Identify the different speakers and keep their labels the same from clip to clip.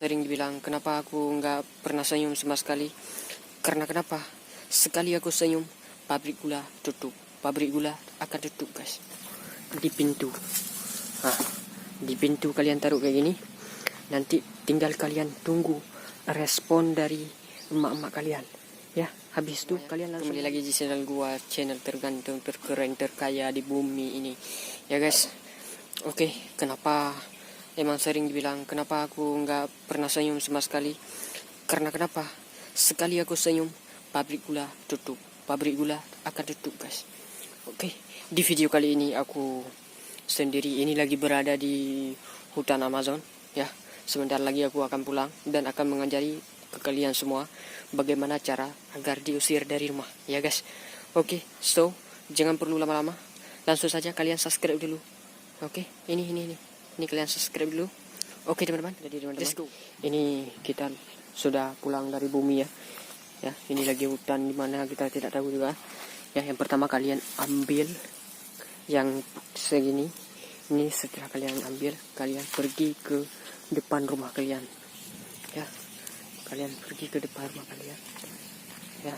Speaker 1: sering dibilang kenapa aku nggak pernah senyum sama sekali. Karena kenapa? Sekali aku senyum, pabrik gula tutup. Pabrik gula akan tutup, guys. Di pintu. Nah, di pintu kalian taruh kayak gini. Nanti tinggal kalian tunggu respon dari emak-emak kalian. Ya, habis itu kalian langsung kembali lagi di channel gua, channel tergantung, terkeren, terkaya di bumi ini. Ya guys. Oke, kenapa emang sering dibilang kenapa aku nggak pernah senyum sama sekali? Karena kenapa? Sekali aku senyum, pabrik gula tutup. Pabrik gula akan tutup, guys. Oke, di video kali ini aku sendiri ini lagi berada di hutan Amazon. Ya, sebentar lagi aku akan pulang dan akan mengajari ke kalian semua bagaimana cara agar diusir dari rumah. Ya guys. Oke, so jangan perlu lama-lama. Langsung saja kalian subscribe dulu. Oke, ini kalian subscribe dulu. Oke teman-teman, let's go. Ini kita sudah pulang dari bumi ya. Ya, ini lagi hutan di mana kita tidak tahu juga. Ya, yang pertama kalian ambil yang segini. Ini setelah kalian ambil, kalian pergi ke depan rumah kalian. Ya, kalian pergi ke depan rumah kalian. Ya,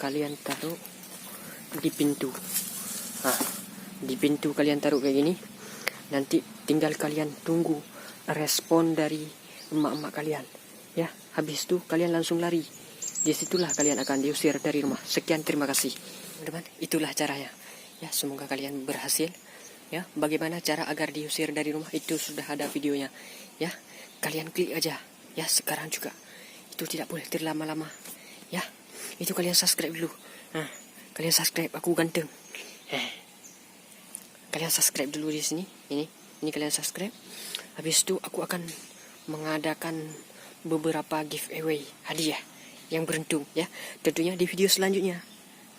Speaker 1: kalian taruh di pintu. Nah, di pintu kalian taruh kayak gini. Nanti tinggal kalian tunggu respon dari emak-emak kalian. Ya, habis itu kalian langsung lari. Disitulah kalian akan diusir dari rumah. Sekian, terima kasih. Teman-teman, itulah caranya. Ya, semoga kalian berhasil. Ya, bagaimana cara agar diusir dari rumah itu sudah ada videonya. Ya, kalian klik aja. Ya, sekarang juga. Itu tidak boleh terlama-lama. Ya, itu kalian subscribe dulu. Nah, kalian subscribe, aku ganteng. Kalian subscribe dulu di sini. Ini kalian subscribe. Habis itu aku akan mengadakan beberapa giveaway hadiah yang beruntung ya. Tentunya di video selanjutnya.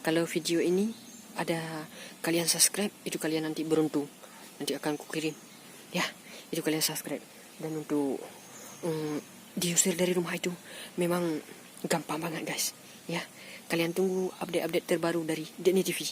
Speaker 1: Kalau video ini ada kalian subscribe, itu kalian nanti beruntung. Nanti akan kukirim. Ya, itu kalian subscribe. Dan untuk diusir dari rumah itu memang gampang banget guys. Ya, kalian tunggu update-update terbaru dari Denny TV.